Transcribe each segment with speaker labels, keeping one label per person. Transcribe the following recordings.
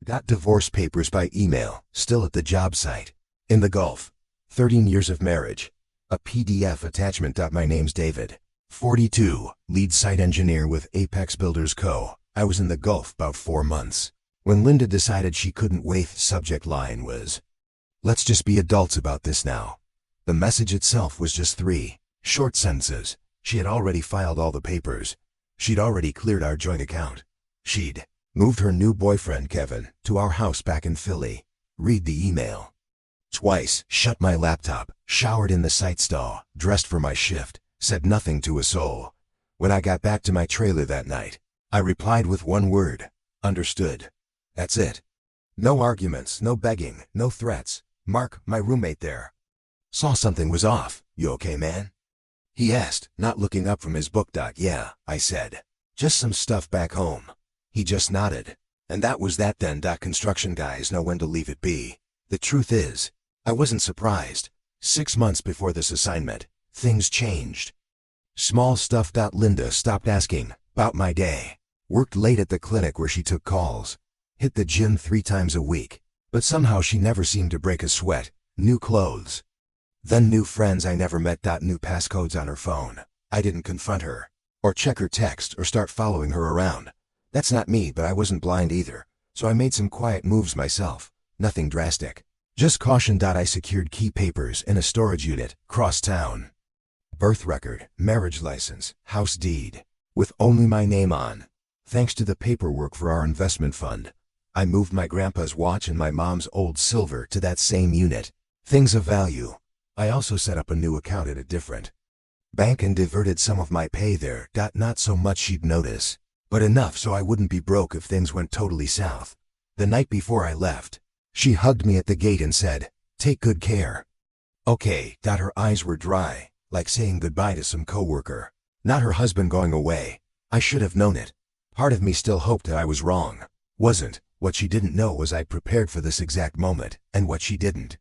Speaker 1: Got divorce papers by email, still at the job site. In the Gulf. 13 years of marriage. A PDF attachment. My name's David. 42, lead site engineer with Apex Builders Co. I was in the Gulf about 4 months. When Linda decided she couldn't wait, subject line was, "Let's just be adults about this now." The message itself was just 3 short sentences. She had already filed all the papers. She'd already cleared our joint account. She'd moved her new boyfriend, Kevin, to our house back in Philly. Read the email. Twice, shut my laptop, showered in the site stall, dressed for my shift, said nothing to a soul. When I got back to my trailer that night, I replied with one word: understood. That's it. No arguments, no begging, no threats. Mark, my roommate there, saw something was off. "You okay, man?" he asked, not looking up from his book. "Yeah," I said. "Just some stuff back home." He just nodded. And that was that then. Construction guys know when to leave it be. The truth is, I wasn't surprised. 6 months before this assignment, things changed. Small stuff. Linda stopped asking about my day. Worked late at the clinic where she took calls. Hit the gym 3 times a week. But somehow she never seemed to break a sweat. New clothes. Then new friends I never met. New passcodes on her phone. I didn't confront her, or check her text, or start following her around. That's not me, but I wasn't blind either, so I made some quiet moves myself. Nothing drastic. Just caution. I secured key papers in a storage unit, cross town. Birth record, marriage license, house deed, with only my name on. Thanks to the paperwork for our investment fund, I moved my grandpa's watch and my mom's old silver to that same unit. Things of value. I also set up a new account at a different bank and diverted some of my pay there. Not so much she'd notice, but enough so I wouldn't be broke if things went totally south. The night before I left, she hugged me at the gate and said, "Take good care." Okay. Her eyes were dry, like saying goodbye to some coworker, not her husband going away. I should have known it. Part of me still hoped that I was wrong. Wasn't. What she didn't know was I prepared for this exact moment, and what she didn't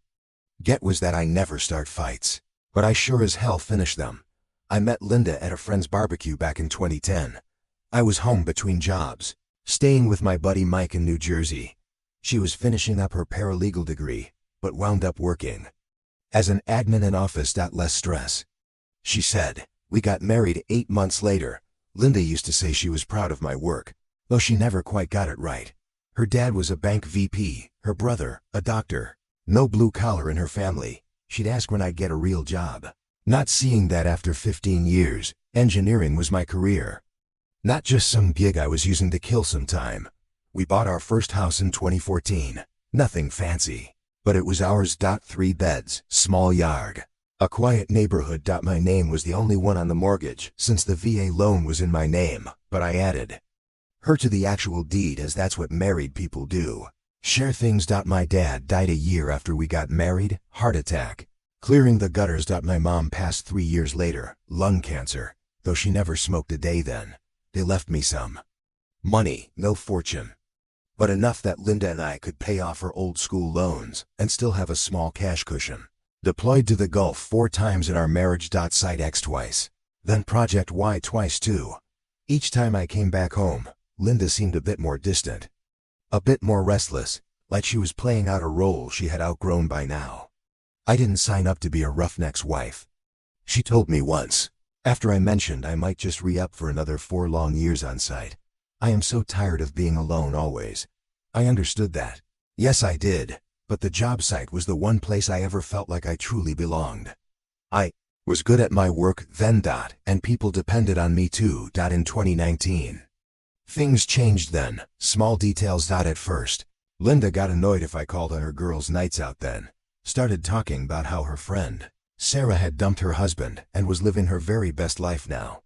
Speaker 1: get was that I never start fights. But I sure as hell finish them. I met Linda at a friend's barbecue back in 2010. I was home between jobs, staying with my buddy Mike in New Jersey. She was finishing up her paralegal degree, but wound up working as an admin in office. Less stress. She said, "We got married 8 months later." Linda used to say she was proud of my work, though she never quite got it right. Her dad was a bank VP, her brother, a doctor. No blue collar in her family. She'd ask when I'd get a real job. Not seeing that after 15 years, engineering was my career. Not just some gig I was using to kill some time. We bought our first house in 2014. Nothing fancy, but it was ours. 3 beds, small yard, a quiet neighborhood. My name was the only one on the mortgage since the VA loan was in my name, but I added her to the actual deed as that's what married people do. Share things. My dad died a year after we got married, heart attack. Clearing the gutters. My mom passed 3 years later, lung cancer, though she never smoked a day then. They left me some money, no fortune, but enough that Linda and I could pay off her old school loans and still have a small cash cushion. Deployed to the Gulf 4 times in our marriage. Site X twice, then Project Y twice too. Each time I came back home, Linda seemed a bit more distant, a bit more restless, like she was playing out a role she had outgrown by now. I didn't sign up to be a roughneck's wife. She told me once, after I mentioned I might just re-up for another 4 long years on site. "I am so tired of being alone always." I understood that. Yes, I did, but the job site was the one place I ever felt like I truly belonged. I was good at my work then. And people depended on me too. In 2019. Things changed then, small details. At first, Linda got annoyed if I called on her girls' nights out then. Started talking about how her friend Sarah had dumped her husband and was living her very best life now.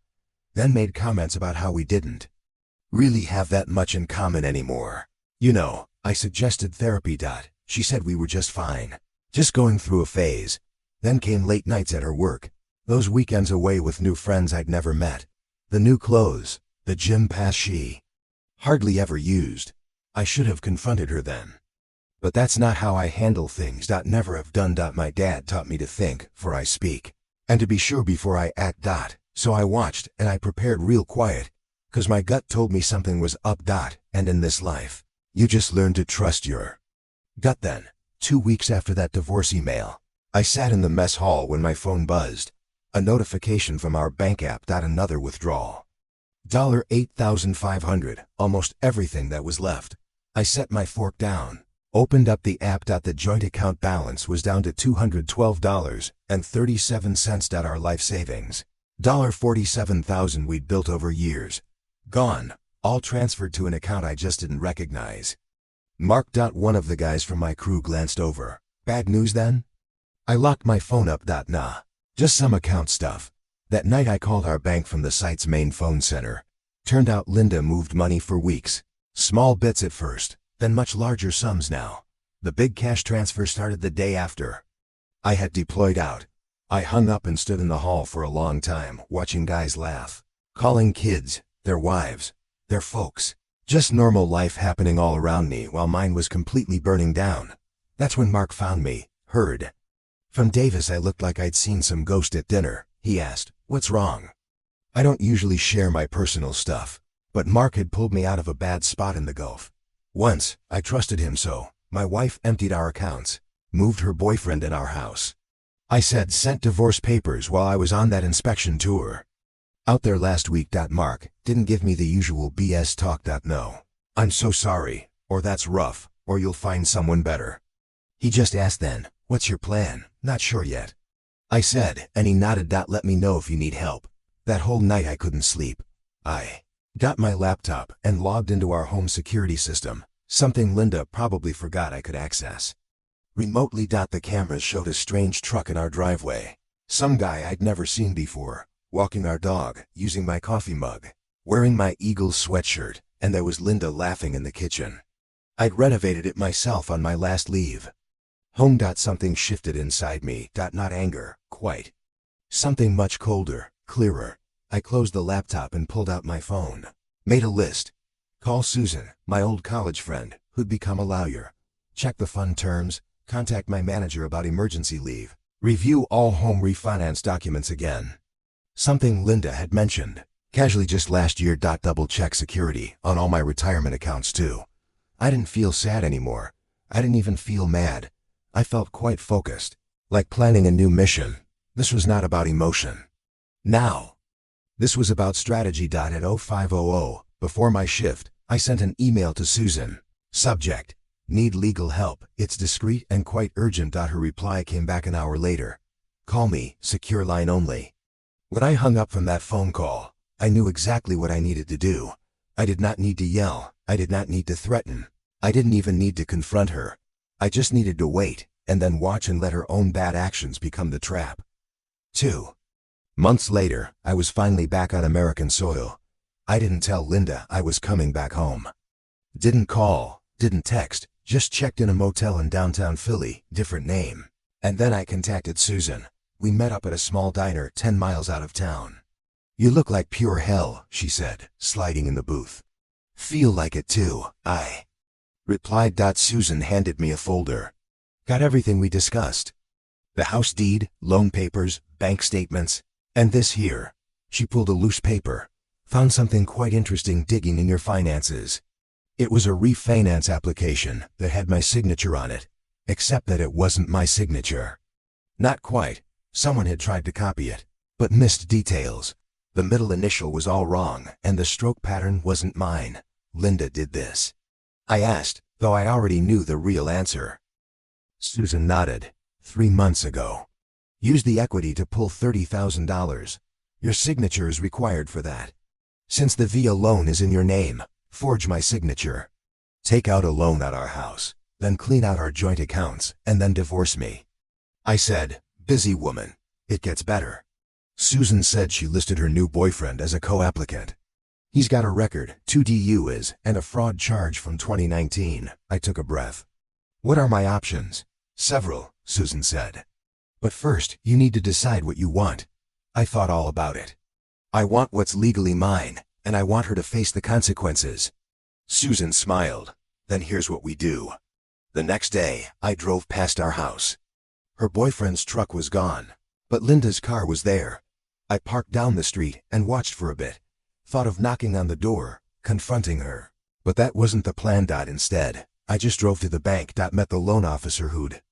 Speaker 1: Then made comments about how we didn't really have that much in common anymore. You know, I suggested therapy. She said we were just fine, just going through a phase. Then came late nights at her work, those weekends away with new friends I'd never met, the new clothes, the gym pass she hardly ever used. I should have confronted her then. But that's not how I handle things. Never have done. My dad taught me to think before I speak, and to be sure before I act. So I watched and I prepared real quiet, 'cause my gut told me something was up. And in this life, You just learn to trust your gut then. 2 weeks after that divorce email, I sat in the mess hall when my phone buzzed. A notification from our bank app. Another withdrawal. $8,500, almost everything that was left. I set my fork down, opened up the app. The joint account balance was down to $212.37. Our life savings, $47,000 we'd built over years, gone, all transferred to an account I just didn't recognize. Mark. One of the guys from my crew glanced over. Bad news then? I locked my phone up. Nah, just some account stuff. That night I called our bank from the site's main phone center. Turned out Linda moved money for weeks. Small bits at first, then much larger sums now. The big cash transfer started the day after I had deployed out. I hung up and stood in the hall for a long time, watching guys laugh, calling kids, their wives, their folks. Just normal life happening all around me while mine was completely burning down. That's when Mark found me, heard from Davis I looked like I'd seen some ghost at dinner. He asked, "What's wrong?" I don't usually share my personal stuff, but Mark had pulled me out of a bad spot in the Gulf. Once, I trusted him so, my wife emptied our accounts, moved her boyfriend in our house. I said sent divorce papers while I was on that inspection tour. Out there last week. Mark didn't give me the usual BS talk. No, I'm so sorry, or that's rough, or you'll find someone better. He just asked then, what's your plan? Not sure yet. I said, and he nodded. Let me know if you need help. That whole night I couldn't sleep. I got my laptop and logged into our home security system, something Linda probably forgot I could access remotely. The cameras showed a strange truck in our driveway. Some guy I'd never seen before, walking our dog, using my coffee mug, wearing my Eagles sweatshirt, and there was Linda laughing in the kitchen. I'd renovated it myself on my last leave. Home. Something shifted inside me. Not anger, quite. Something much colder, clearer. I closed the laptop and pulled out my phone. Made a list. Call Susan, my old college friend, who'd become a lawyer. Check the fund terms, contact my manager about emergency leave, review all home refinance documents again. Something Linda had mentioned, casually just last year. Double check security on all my retirement accounts too. I didn't feel sad anymore. I didn't even feel mad. I felt quite focused, like planning a new mission. This was not about emotion. Now, this was about strategy. At 0500, before my shift, I sent an email to Susan. Subject: need legal help. It's discreet and quite urgent. Her reply came back an hour later. Call me, secure line only. When I hung up from that phone call, I knew exactly what I needed to do. I did not need to yell. I did not need to threaten. I didn't even need to confront her. I just needed to wait, and then watch and let her own bad actions become the trap. 2 months later, I was finally back on American soil. I didn't tell Linda I was coming back home. Didn't call, didn't text, just checked in a motel in downtown Philly, different name. And then I contacted Susan. We met up at a small diner 10 miles out of town. You look like pure hell, she said, sliding in the booth. Feel like it too, I replied. Susan handed me a folder. Got everything we discussed. The house deed, loan papers, bank statements, and this here. She pulled a loose paper. Found something quite interesting digging in your finances. It was a refinance application that had my signature on it, except that it wasn't my signature. Not quite. Someone had tried to copy it, but missed details. The middle initial was all wrong, and the stroke pattern wasn't mine. Linda did this. I asked, though I already knew the real answer. Susan nodded. 3 months ago. Used the equity to pull $30,000. Your signature is required for that. Since the VA loan is in your name, forge my signature. Take out a loan at our house, then clean out our joint accounts, and then divorce me. I said, busy woman. It gets better. Susan said she listed her new boyfriend as a co-applicant. He's got a record, 2 DUIs, and a fraud charge from 2019. I took a breath. What are my options? Several, Susan said. But first, you need to decide what you want. I thought all about it. I want what's legally mine, and I want her to face the consequences. Susan smiled. Then here's what we do. The next day, I drove past our house. Her boyfriend's truck was gone, but Linda's car was there. I parked down the street and watched for a bit. Thought of knocking on the door, confronting her. But that wasn't the plan. Instead, I just drove to the bank. Met the loan officer who'd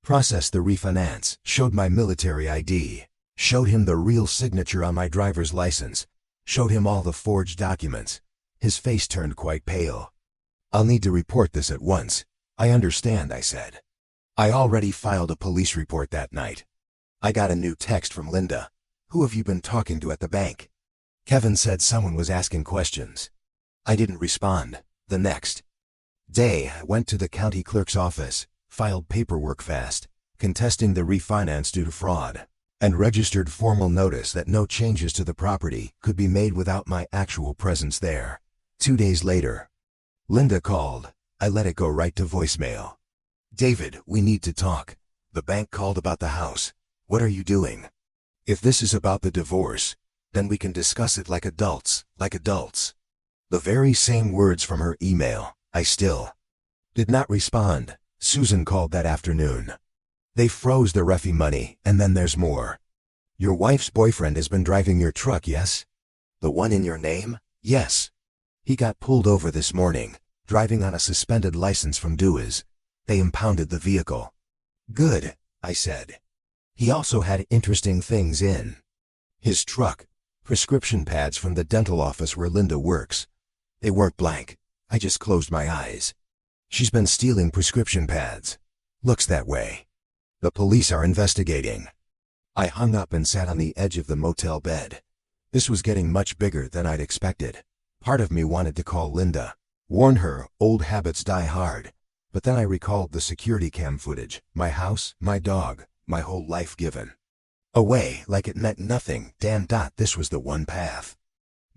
Speaker 1: processed the refinance, showed my military ID, showed him the real signature on my driver's license, showed him all the forged documents. His face turned quite pale. "I'll need to report this at once." "I understand," I said. I already filed a police report that night. I got a new text from Linda. "Who have you been talking to at the bank?" Kevin said someone was asking questions. I didn't respond. The next day, I went to the county clerk's office, filed paperwork fast, contesting the refinance due to fraud, and registered formal notice that no changes to the property could be made without my actual presence there. 2 days later, Linda called. I let it go right to voicemail. "David, we need to talk. The bank called about the house. What are you doing? If this is about the divorce, then we can discuss it like adults, The very same words from her email. I still did not respond. Susan called that afternoon. "They froze the refi money, and then there's more. Your wife's boyfriend has been driving your truck, yes? The one in your name?" "Yes. He got pulled over this morning, driving on a suspended license from Duas. They impounded the vehicle." "Good," I said. "He also had interesting things in his truck. Prescription pads from the dental office where Linda works. They weren't blank. I just closed my eyes. She's been stealing prescription pads. Looks that way. The police are investigating." I hung up and sat on the edge of the motel bed. This was getting much bigger than I'd expected. Part of me wanted to call Linda, warn her old habits die hard. But then I recalled the security cam footage, my house, my dog, my whole life given away like it meant nothing. Damn. This was the one path.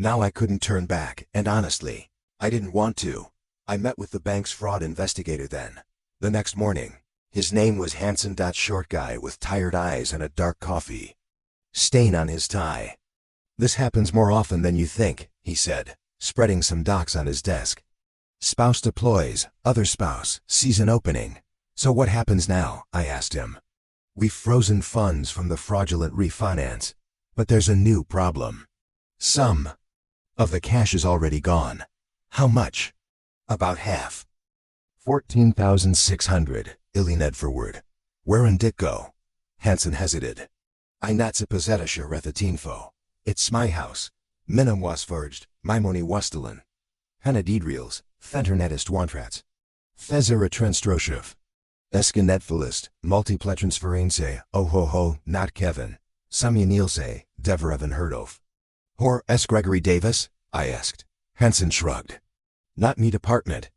Speaker 1: Now I couldn't turn back, and honestly, I didn't want to. I met with the bank's fraud investigator then. The next morning. His name was Hanson. Short guy with tired eyes and a dark coffee stain on his tie. "This happens more often than you think," he said, spreading some docs on his desk. "Spouse deploys, other spouse sees an opening. So what happens now?" I asked him. "We've frozen funds from the fraudulent refinance, but there's a new problem. Some of the cash is already gone." "How much?" "About half. 14,600, Illined forward. Where in dit go?" Hansen hesitated. "I natse pozetische rethatinfo. It's my house. Minum was forged, Maimoni wastelen. Hanadidreals, Fenternetist wantrats. Thezera trenstroshev. Eskenetfilist, multipletransferense, ho, not Kevin. Samyanilse, Deverevan Herdof. Hor S. Gregory Davis?" I asked. Hansen shrugged. "Not me department.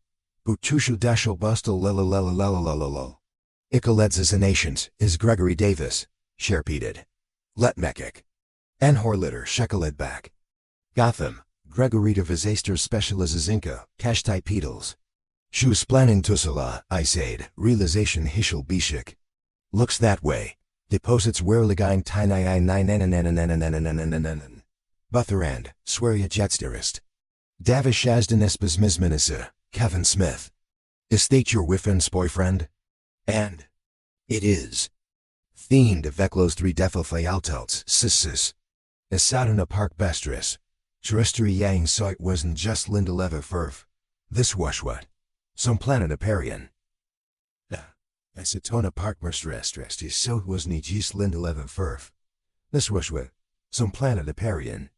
Speaker 1: Butushu dashel bustel lelelelelelelelelel. Ikaledzes nations is Gregory Davis," she repeated. "Letmekik. En horlitter shekeled back. Gotham, Gregory de Visaster specializes inca, kashtai pedals. Shoes planning tusala, I said, realization hishel bishik. Looks that way. Deposits werligein tinai nine. Butherand, sweria jetsterist. Davishazden espasmisminissa, Kevin Smith. Estate your wiffen's boyfriend? And it is. Themed veklos 3 defilfayaltelts, sis. Esadana park bestris. Terrestri yang soit wasn't just Linda leva furf. This wash what? Some planet Aparian. Acetona park merstrest is so wasn't just Linda leva furf. This wash what? Some planet Aparian.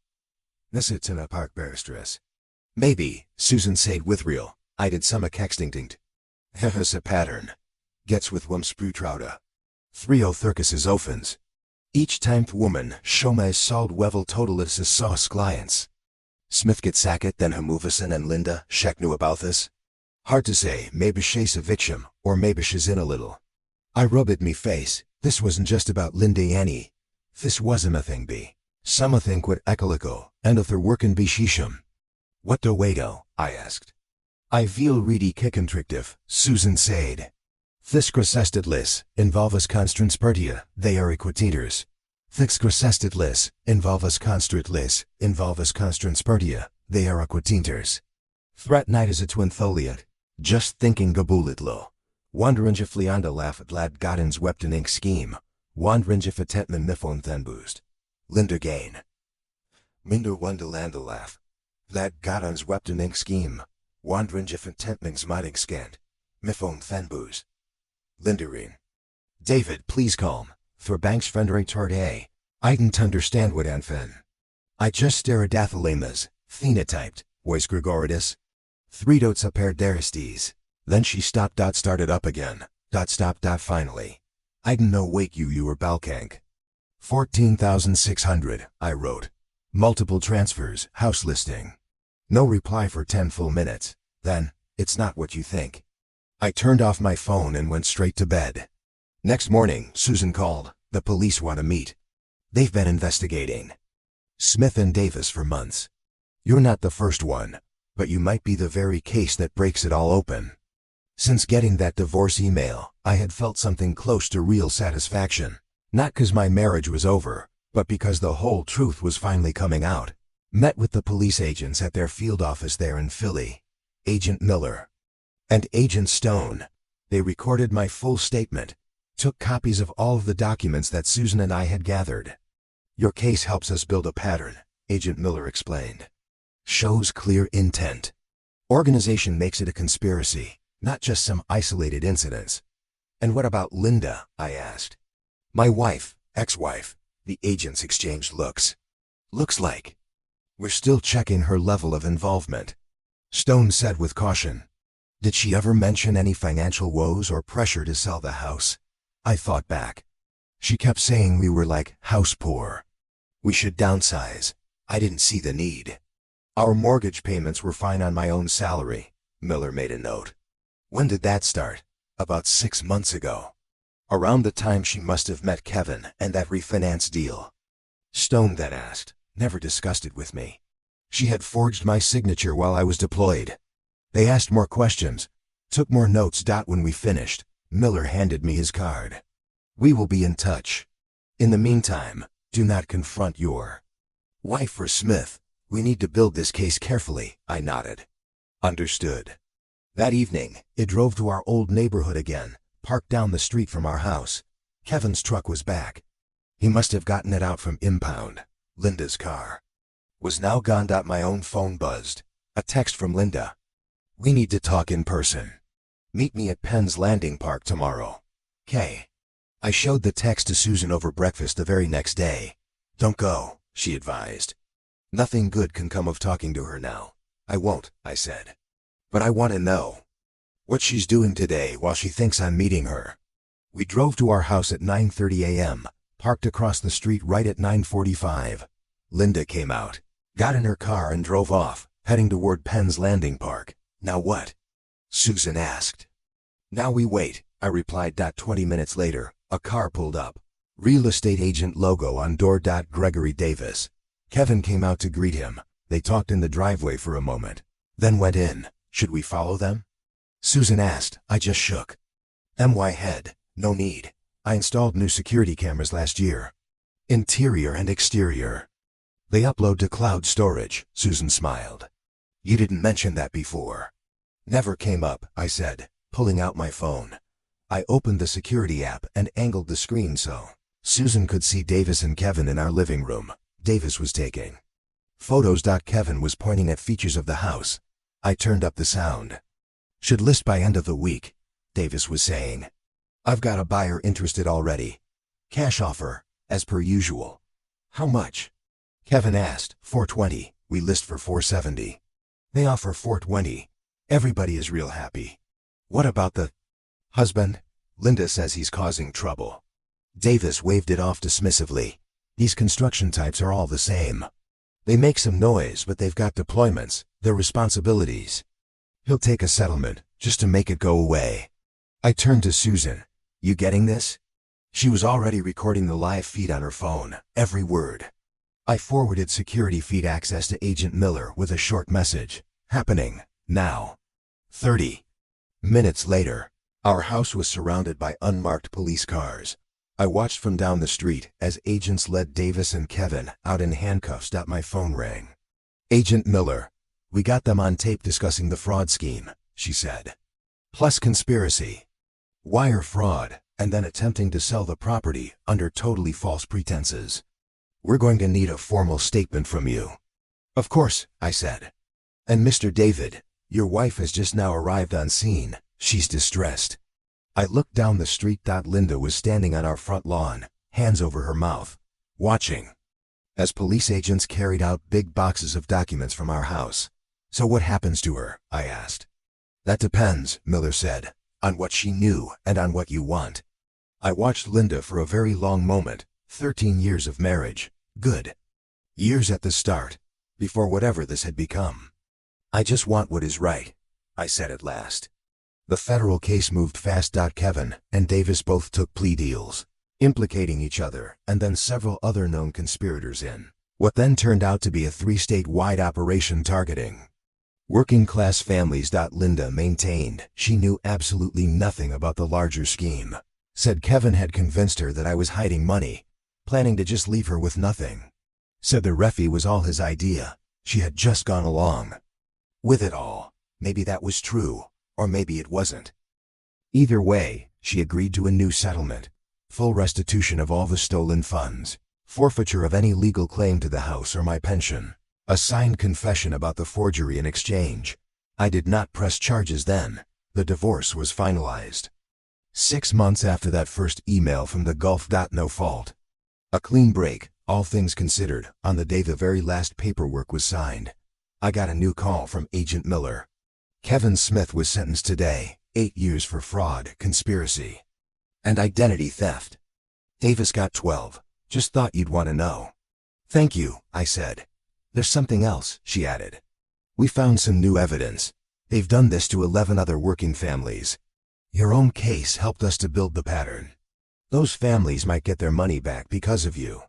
Speaker 1: Acetona park berstress. Maybe, Susan said with real. I did some kextingt. Hehus a pattern. Gets with wumsprutrauda. 30 is offens. Each timeth woman, shoma sald wevel totalis is sauce clients. Smith get sacket then Hamuvison and Linda, Shek knew about this. Hard to say, maybe she's a victim, or maybe she's in a little. I rubbed me face, this wasn't just about Linda Annie. This wasn't a thing be. Some a think what ecolico, and if they're workin' be shisham. What do wado? I asked. I feel reedy kickentrictive, Susan said. This gracestedlis, involvus constranspertia, they are equitators. This gracestedlis, involvus constranspertia, they are equitinters. Threat night is a twin tholiat. Just thinking gabulitlo. Wanderinge flianda laugh at lad goddens wepton ink scheme. Wanderinge fatentman miphon thenboost. Linda gain. Minder wunderlanda laugh. Lad goddens wepton ink scheme. Wandringe vertentingsmatingscant. Mifon thenboos. Lindering. David, please calm. Verbanksvendering tard. I didn't understand what anfen. I just stare at dathalamas, phenotyped, voice Gregoridas. 3 dots appeared deristes. Then she stopped. Started up again. Stopped. Finally. I didn't know wake you were balkank. 14,600, I wrote. Multiple transfers, house listing. No reply for 10 full minutes. Then, it's not what you think. I turned off my phone and went straight to bed. Next morning, Susan called. The police want to meet. They've been investigating Smith and Davis for months. You're not the first one, but you might be the very case that breaks it all open. Since getting that divorce email, I had felt something close to real satisfaction. Not because my marriage was over, but because the whole truth was finally coming out. Met with the police agents at their field office there in Philly. Agent Miller and Agent Stone. They recorded my full statement. Took copies of all of the documents that Susan and I had gathered. Your case helps us build a pattern, Agent Miller explained. Shows clear intent. Organization makes it a conspiracy, not just some isolated incidents. And what about Linda? I asked. My wife, ex-wife. The agents exchanged looks. Looks like. We're still checking her level of involvement. Stone said with caution. Did she ever mention any financial woes or pressure to sell the house? I thought back. She kept saying we were like house poor. We should downsize. I didn't see the need. Our mortgage payments were fine on my own salary, Miller made a note. When did that start? About 6 months ago. Around the time she must have met Kevin and that refinance deal. Stone then asked, never discussed it with me. She had forged my signature while I was deployed. They asked more questions, took more notes. When we finished, Miller handed me his card. We will be in touch. In the meantime, do not confront your wife or Smith. We need to build this case carefully, I nodded. Understood. That evening, it drove to our old neighborhood again, parked down the street from our house. Kevin's truck was back. He must have gotten it out from impound. Linda's car was now gone. My own phone buzzed. A text from Linda. We need to talk in person. Meet me at Penn's Landing Park tomorrow. K. I showed the text to Susan over breakfast the very next day. Don't go, she advised. Nothing good can come of talking to her now. I won't, I said. But I want to know what she's doing today while she thinks I'm meeting her. We drove to our house at 9:30 a.m., parked across the street right at 9:45. Linda came out, got in her car and drove off, heading toward Penn's Landing Park. Now what? Susan asked. Now we wait, I replied. 20 minutes later, a car pulled up. Real estate agent logo on door. Gregory Davis. Kevin came out to greet him. They talked in the driveway for a moment, then went in. Should we follow them? Susan asked. I just shook my head. No need. I installed new security cameras last year. Interior and exterior. They upload to cloud storage, Susan smiled. You didn't mention that before. Never came up, I said, pulling out my phone. I opened the security app and angled the screen so Susan could see Davis and Kevin in our living room. Davis was taking photos. Kevin was pointing at features of the house. I turned up the sound. Should list by end of the week, Davis was saying. I've got a buyer interested already. Cash offer, as per usual. How much? Kevin asked. $420. We list for $470. They offer $420. Everybody is real happy. What about the husband? Linda says he's causing trouble. Davis waved it off dismissively. These construction types are all the same. They make some noise, but they've got deployments, their responsibilities. He'll take a settlement, just to make it go away. I turned to Susan. You getting this? She was already recording the live feed on her phone, every word. I forwarded security feed access to Agent Miller with a short message. Happening, now. 30 minutes later, our house was surrounded by unmarked police cars. I watched from down the street as agents led Davis and Kevin out in handcuffs. My phone rang. Agent Miller. We got them on tape discussing the fraud scheme, she said. Plus conspiracy. Wire fraud, and then attempting to sell the property under totally false pretenses. We're going to need a formal statement from you. Of course, I said. And Mr. David, Your wife has just now arrived on scene. She's distressed. I looked down the street. Linda was standing on our front lawn, hands over her mouth, watching as police agents carried out big boxes of documents from our house. So what happens to her? I asked. That depends, Miller said, on what she knew and on what you want. I watched Linda for a very long moment. 13 years of marriage. Good. Years at the start, before whatever this had become. I just want what is right, I said at last. The federal case moved fast. Kevin and Davis both took plea deals, implicating each other and then several other known conspirators in what then turned out to be a 3-state-wide operation targeting working-class families. Linda maintained she knew absolutely nothing about the larger scheme. Said Kevin had convinced her that I was hiding money, planning to just leave her with nothing. Said the refie was all his idea. She had just gone along with it all. Maybe that was true, or maybe it wasn't. Either way, she agreed to a new settlement. Full restitution of all the stolen funds, forfeiture of any legal claim to the house or my pension, a signed confession about the forgery in exchange. I did not press charges then. The divorce was finalized 6 months after that first email from the Gulf. No fault. A clean break, all things considered. On the day the very last paperwork was signed, I got a new call from Agent Miller. Kevin Smith was sentenced today, 8 years for fraud, conspiracy, and identity theft. Davis got 12. Just thought you'd want to know. Thank you, I said. There's something else, she added. We found some new evidence. They've done this to 11 other working families. Your own case helped us to build the pattern. Those families might get their money back because of you.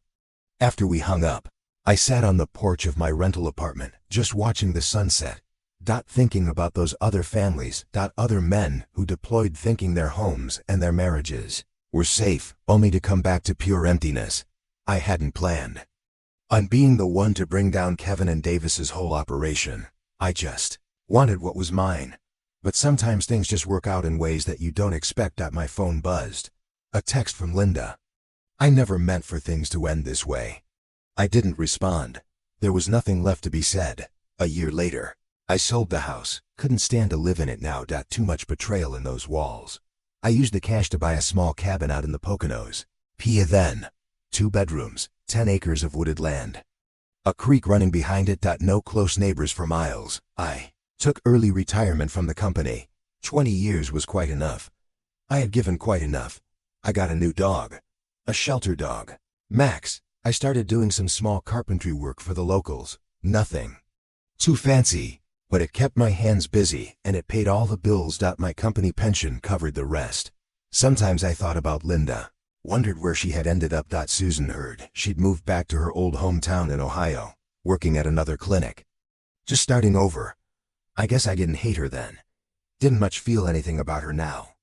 Speaker 1: After we hung up, I sat on the porch of my rental apartment, just watching the sunset, thinking about those other families, other men who deployed thinking their homes and their marriages were safe, only to come back to pure emptiness. I hadn't planned on being the one to bring down Kevin and Davis's whole operation. I just wanted what was mine. But sometimes things just work out in ways that you don't expect. My phone buzzed. A text from Linda. I never meant for things to end this way. I didn't respond. There was nothing left to be said. A year later, I sold the house. Couldn't stand to live in it now. Too much betrayal in those walls. I used the cash to buy a small cabin out in the Poconos. Then. 2 bedrooms, 10 acres of wooded land. A creek running behind it. No close neighbors for miles. I took early retirement from the company. 20 years was quite enough. I had given quite enough. I got a new dog. A shelter dog. Max. I started doing some small carpentry work for the locals. Nothing too fancy, but it kept my hands busy and it paid all the bills. My company pension covered the rest. Sometimes I thought about Linda. Wondered where she had ended up. Susan heard she'd moved back to her old hometown in Ohio, working at another clinic. Just starting over. I guess I didn't hate her then. Didn't much feel anything about her now.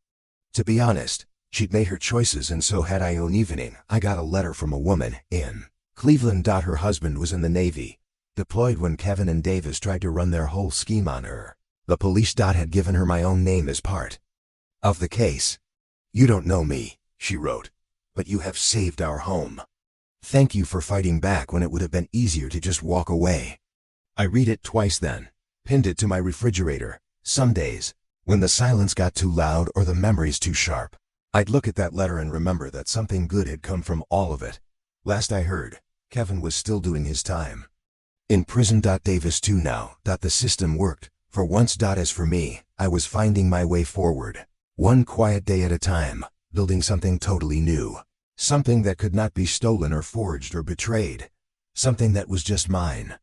Speaker 1: To be honest, she'd made her choices and so had I. One evening, I got a letter from a woman in Cleveland. Her husband was in the Navy, deployed when Kevin and Davis tried to run their whole scheme on her. The police. Had given her my own name as part of the case. You don't know me, she wrote, but you have saved our home. Thank you for fighting back when it would have been easier to just walk away. I read it twice then, pinned it to my refrigerator. Some days, when the silence got too loud or the memories too sharp, I'd look at that letter and remember that something good had come from all of it. Last I heard, Kevin was still doing his time in prison. Davis too now. The system worked, for once. As for me, I was finding my way forward, one quiet day at a time, building something totally new. Something that could not be stolen or forged or betrayed. Something that was just mine.